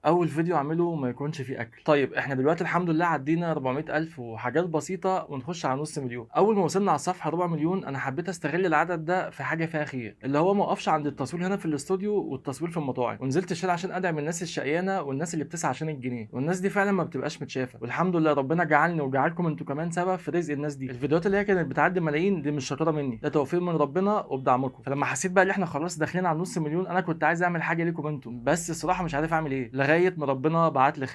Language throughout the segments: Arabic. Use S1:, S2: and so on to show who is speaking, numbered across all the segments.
S1: اول فيديو اعمله ما يكونش فيه اكل. طيب احنا دلوقتي الحمد لله عدينا 400,000 وحاجات بسيطه ونخش على نص مليون. اول ما وصلنا على الصفحه ربع مليون انا حبيت استغل العدد ده في حاجه فيها خير، اللي هو ما اقفش عند التصوير هنا في الاستوديو والتصوير في المطاعم، ونزلت الشارع عشان ادعم الناس الشقيانه والناس اللي بتسعى عشان الجنيه، والناس دي فعلا ما بتبقاش متشافه، والحمد لله ربنا جعلني وجعلكم انتوا كمان سبب في رزق الناس دي. الفيديوهات اللي هي كانت بتعدي ملايين دي مش شطاره مني، ده توفيق من ربنا وبدعمكم. فلما حسيت بقى ان احنا خلاص داخلين على نص مليون انا كنت عايز اعمل حاجه ليكم انتم، بس الصراحه مش عارف اعمل ايه، لغايه ما ربنا بعت لي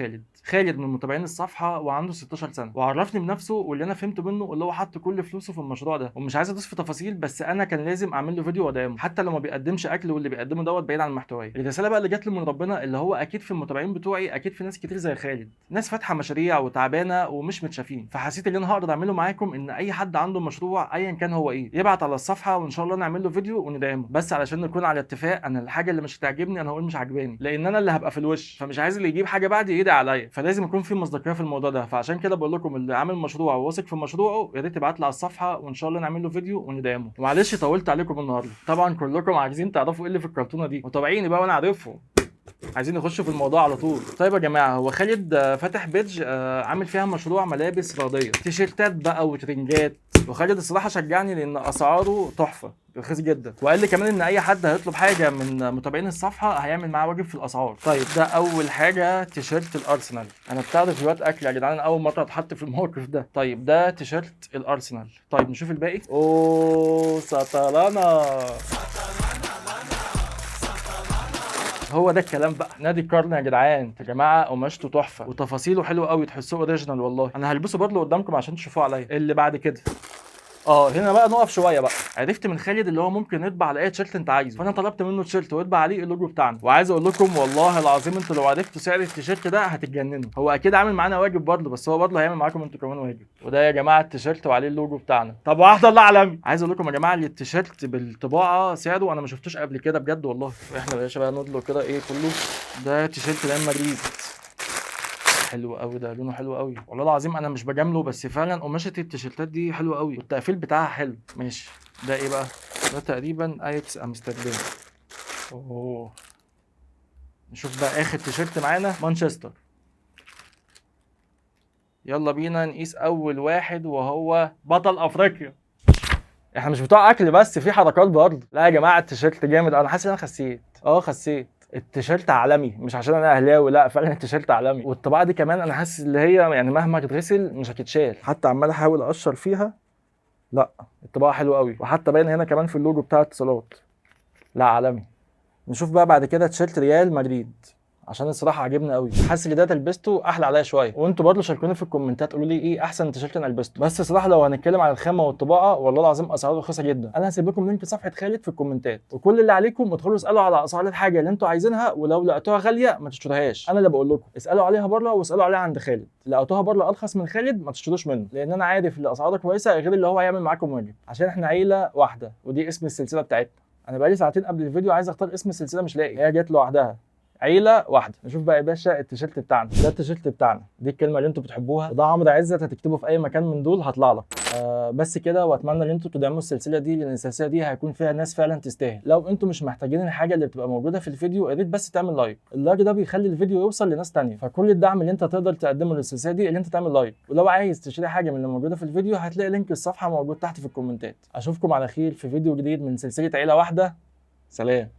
S1: خالد من متابعين الصفحه وعنده 16 سنه، وعرفني بنفسه، واللي انا فهمته منه اللي هو حط كل فلوسه في المشروع ده، ومش عايز ادوس في تفاصيل بس انا كان لازم اعمل له فيديو وادعمه حتى لو ما بيقدمش اكل، واللي بيقدمه دوت بعيد عن محتواه. الرساله بقى اللي جات لي من ربنا اللي هو اكيد في المتابعين بتوعي اكيد في ناس كتير زي خالد، ناس فاتحه مشاريع وتعبانه ومش متشافين، فحسيت ان انا هقدر اعمله معاكم ان اي حد عنده مشروع ايا كان هو ايه يبعت على الصفحه وان شاء الله نعمل له فيديو وندعمه. بس علشان نكون على اتفاق، انا الحاجه اللي مش هتعجبني انا هقول مش عجباني، لان انا اللي هبقى في الوش، فمش عايز اللي يجيب حاجه بعدي يدعي عليا، فلازم يكون في مصداقيه في الموضوع ده. فعشان كده بقول لكم اللي عامل مشروع وواثق في مشروعه يا ريت يبعت لي على الصفحه وان شاء الله نعمل له فيديو وندعمه. ومعلش طولت عليكم النهارده، طبعا كلكم عايزين تعرفوا ايه اللي في الكرتونه دي، متابعيني بقى وانا عارفهم عايزين نخش في الموضوع على طول. طيب يا جماعه، هو خالد فاتح بيدج عامل فيها مشروع ملابس رياضيه، تيشيرتات بقى وترنجات، وخالد الصراحه شجعني لان اسعاره تحفه رخيص جدا، وقال لي كمان ان اي حد هيطلب حاجه من متابعين الصفحه هيعمل معاه واجب في الاسعار. طيب ده اول حاجه تيشيرت الارسنال، انا بتاع فيديوهات اكل يا جدعان، انا اول مره اتحط في الموقف ده. طيب ده تيشيرت الارسنال. طيب نشوف الباقي. اوه سطلانه، هو ده الكلام بقى، نادي القرن يا جدعان. يا جماعه قماشته تحفه وتفاصيله حلوه قوي، تحسوه اوريجينال والله. انا هلبسه برضه قدامكم عشان تشوفوه عليا. اللي بعد كده هنا بقى نقف شويه بقى. عرفت من خالد اللي هو ممكن يطبع على اي تيشيرت انت عايزه، فانا طلبت منه تيشيرت ويطبع عليه اللوجو بتاعنا. وعايز اقول لكم والله العظيم انتوا لو عرفتوا سعر التيشيرت ده هتتجننوا. هو اكيد عامل معانا واجب برضه، بس هو برضه هيعمل معاكم انتوا كمان واجب. وده يا جماعه التيشيرت وعليه اللوجو بتاعنا. طب واحده الله عالمي. عايز اقول لكم يا جماعه اللي التيشيرت بالطباعه سعره انا ما شفتوش قبل كده بجد والله. احنا يا باشا بقى ندلق كده ايه كله. ده تيشيرت ريال مدريد، حلو قوي، ده لونه حلو قوي والله العظيم، انا مش بجامله بس فعلا قماشه التيشيرتات دي حلوه قوي والتقفيل بتاعها حلو. ماشي، ده ايه بقى؟ ده تقريبا اياكس امستردام. اوه، نشوف بقى اخر تيشيرت معانا، مانشستر. يلا بينا نقيس اول واحد وهو بطل افريقيا. احنا مش بتوع اكل بس، في حركات برضه. لا يا جماعه التيشيرت جامد، انا حاسس ان انا خسيت. خسيت. التيشيرت عالمي، مش عشان انا اهلاوي، لا فعلا التيشيرت عالمي. والطباعه دي كمان انا حاسس ان هي يعني مهما تتغسل مش هتتشال، حتى عمال احاول اقشر فيها. لا الطباعه حلوه قوي، وحتى باين هنا كمان في اللوجو بتاع اتصالات. لا عالمي. نشوف بقى بعد كده تيشيرت ريال مدريد، عشان الصراحه عجبني قوي، حاسس ان ده لبسته احلى عليا شويه. وانتوا برضه شاركوني في الكومنتات قولوا لي ايه احسن تيشيرت انا لبسته. بس صراحه لو هنتكلم عن الخامه والطباعه والله العظيم اسعاره رخيصه جدا. انا هسيب لكم لينك صفحه خالد في الكومنتات، وكل اللي عليكم ادخلوا اسالوا على اسعار الحاجه اللي انتوا عايزينها، ولو لقيتوها غاليه ما تشتروهاش. انا اللي بقول لكم اسالوا عليها بره واسالوا عليها عند خالد، لقيتوها بره ارخص من خالد ما تشتروش منه، لان انا عارف ان اسعاره كويسه غير اللي هو هيعمل معاكم واجب، عشان احنا عيله واحده ودي اسم السلسله بتاعتنا. انا بقالي ساعتين قبل الفيديو عايز اختار اسم السلسله مش لاقي، هي جت لوحدها، عيله واحده. نشوف بقى يا باشا التيشيرت بتاعنا، ده التيشيرت بتاعنا، دي الكلمه اللي انتوا بتحبوها، وده عمرو عزت، هتكتبه في اي مكان من دول هطلع لك. بس كده، واتمنى ان انتوا تدعموا السلسله دي، لان السلسله دي هيكون فيها ناس فعلا تستاهل. لو انتوا مش محتاجين الحاجه اللي بتبقى موجوده في الفيديو يا ريت بس تعمل لايك، اللايك ده بيخلي الفيديو يوصل لناس تانية، فكل الدعم اللي انت تقدر تقدمه للسلسله دي اللي انت تعمل لايك. ولو عايز تشتري حاجه من اللي موجوده في الفيديو هتلاقي لينك الصفحه موجود تحت في الكومنتات. اشوفكم على خير في فيديو جديد من سلسله عيله واحده. سلام.